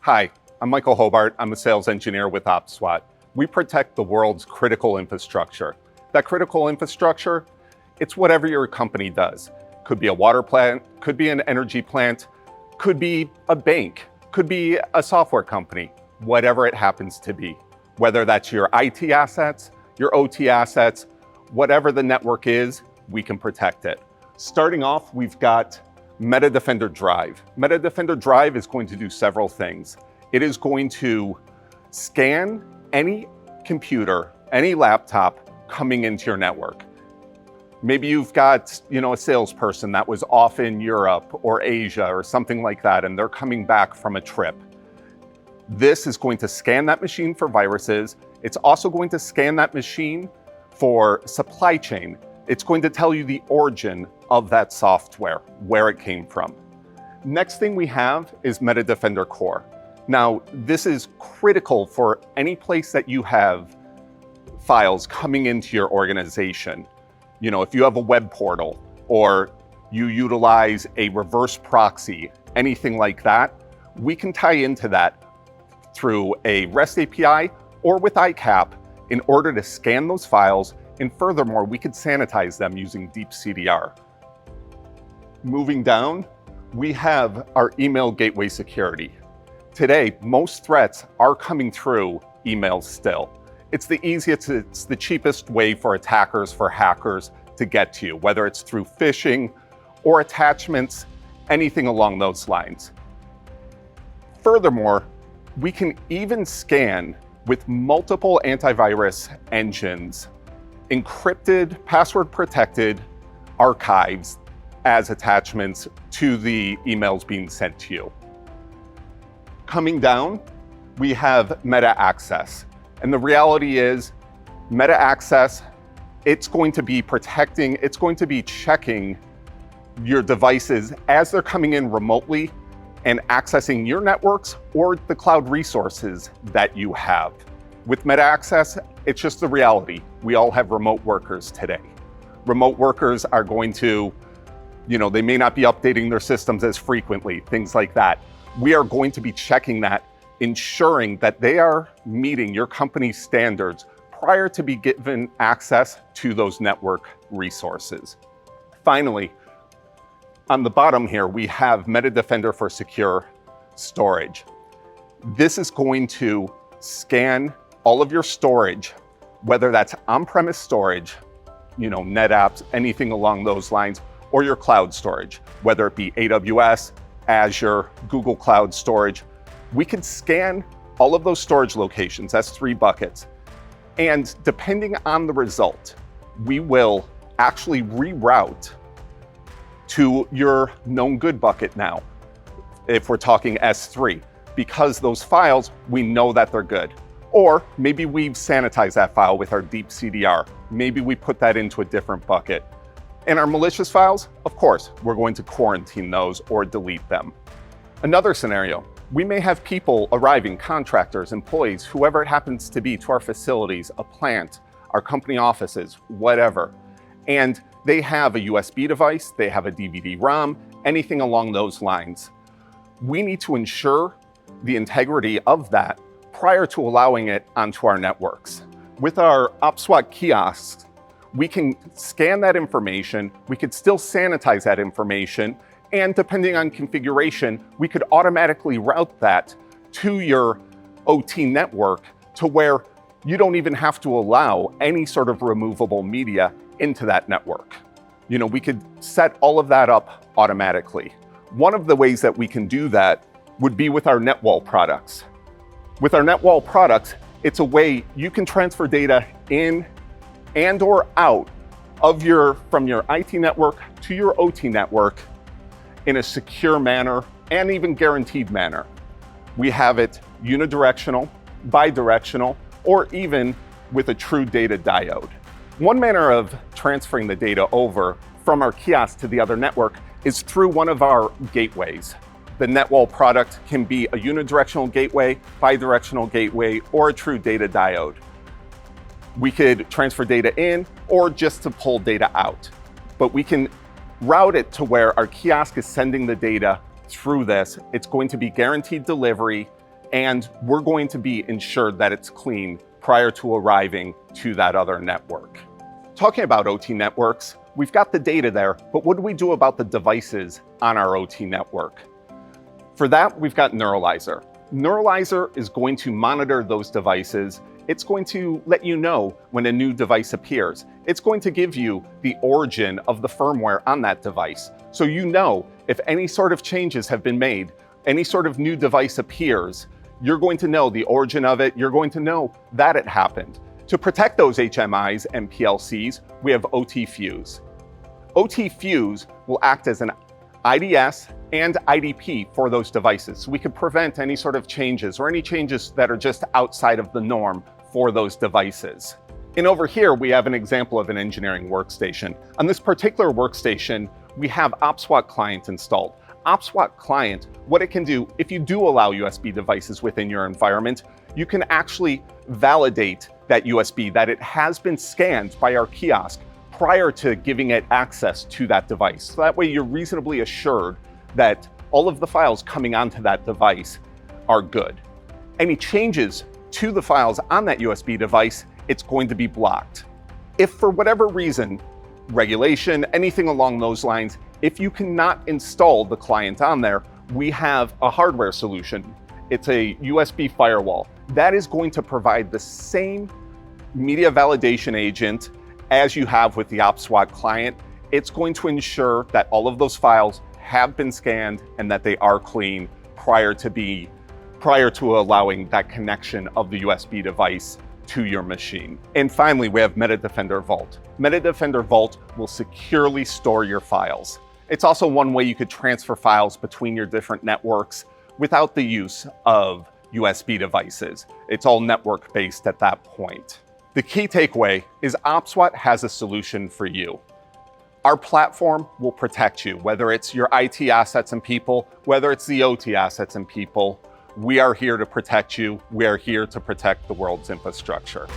Hi, I'm Michael Hobart. I'm a sales engineer with OPSWAT. We protect the world's critical infrastructure. That critical infrastructure, it's whatever your company does. Could be a water plant, could be an energy plant, could be a bank, could be a software company, whatever it happens to be. Whether that's your IT assets, your OT assets, whatever the network is, we can protect it. Starting off, we've got MetaDefender Drive. MetaDefender Drive is going to do several things. It is going to scan any computer, any laptop coming into your network. Maybe you've got, a salesperson that was off in Europe or Asia or something like that, and they're coming back from a trip. This is going to scan that machine for viruses. It's also going to scan that machine for supply chain. It's going to tell you the origin of that software, where it came from. Next thing we have is MetaDefender Core. Now, this is critical for any place that you have files coming into your organization. If you have a web portal or you utilize a reverse proxy, anything like that, we can tie into that through a REST API or with ICAP in order to scan those files. And furthermore, we could sanitize them using deep CDR. Moving down, we have our email gateway security. Today, most threats are coming through email still. It's the easiest, it's the cheapest way for attackers, for hackers to get to you, whether it's through phishing or attachments, anything along those lines. Furthermore, we can even scan with multiple antivirus engines encrypted, password-protected archives as attachments to the emails being sent to you. Coming down, we have Meta Access. And the reality is, Meta Access, it's going to be protecting, it's going to be checking your devices as they're coming in remotely and accessing your networks or the cloud resources that you have. With Meta Access, it's just the reality. We all have remote workers today. Remote workers are going to, they may not be updating their systems as frequently, things like that. We are going to be checking that, ensuring that they are meeting your company's standards prior to be given access to those network resources. Finally, on the bottom here, we have MetaDefender for secure storage. This is going to scan all of your storage, whether that's on-premise storage, NetApps, anything along those lines, or your cloud storage, whether it be AWS, Azure, Google Cloud Storage. We can scan all of those storage locations, that's 3 buckets. And depending on the result, we will actually reroute to your known good bucket now, if we're talking S3, because those files, we know that they're good. Or maybe we've sanitized that file with our deep CDR. Maybe we put that into a different bucket. And our malicious files, of course, we're going to quarantine those or delete them. Another scenario, we may have people arriving, contractors, employees, whoever it happens to be, to our facilities, a plant, our company offices, whatever. And they have a USB device, they have a DVD-ROM, anything along those lines. We need to ensure the integrity of that prior to allowing it onto our networks. With our OPSWAT kiosks, we can scan that information, we could still sanitize that information, and depending on configuration, we could automatically route that to your OT network to where you don't even have to allow any sort of removable media into that network. We could set all of that up automatically. One of the ways that we can do that would be with our NetWall products. With our NetWall products, it's a way you can transfer data in and or out of from your IT network to your OT network in a secure manner and even guaranteed manner. We have it unidirectional, bidirectional, or even with a true data diode. One manner of transferring the data over from our kiosk to the other network is through one of our gateways. The NetWall product can be a unidirectional gateway, bidirectional gateway, or a true data diode. We could transfer data in or just to pull data out. But we can route it to where our kiosk is sending the data through this. It's going to be guaranteed delivery. and we're going to be ensured that it's clean prior to arriving to that other network. Talking about OT networks, we've got the data there, but what do we do about the devices on our OT network? For that, we've got Neuralizer. Neuralizer is going to monitor those devices. It's going to let you know when a new device appears. It's going to give you the origin of the firmware on that device. So you know if any sort of changes have been made, any sort of new device appears, you're going to know the origin of it. You're going to know that it happened. To protect those HMIs and PLCs, we have OT Fuse. OT Fuse will act as an IDS and IDP for those devices. So we can prevent any sort of changes or any changes that are just outside of the norm for those devices. And over here, we have an example of an engineering workstation. On this particular workstation, we have OPSWAT client installed. OPSWAT client, what it can do, if you do allow USB devices within your environment, you can actually validate that USB, that it has been scanned by our kiosk prior to giving it access to that device. So that way you're reasonably assured that all of the files coming onto that device are good. Any changes to the files on that USB device, it's going to be blocked. If for whatever reason, regulation, anything along those lines, if you cannot install the client on there, we have a hardware solution. It's a USB firewall. That is going to provide the same media validation agent as you have with the OPSWAT client. It's going to ensure that all of those files have been scanned and that they are clean prior to allowing that connection of the USB device to your machine. And finally, we have Metadefender Vault. Metadefender Vault will securely store your files. It's also one way you could transfer files between your different networks without the use of USB devices. It's all network-based at that point. The key takeaway is OPSWAT has a solution for you. Our platform will protect you, whether it's your IT assets and people, whether it's the OT assets and people. We are here to protect you. We are here to protect the world's infrastructure.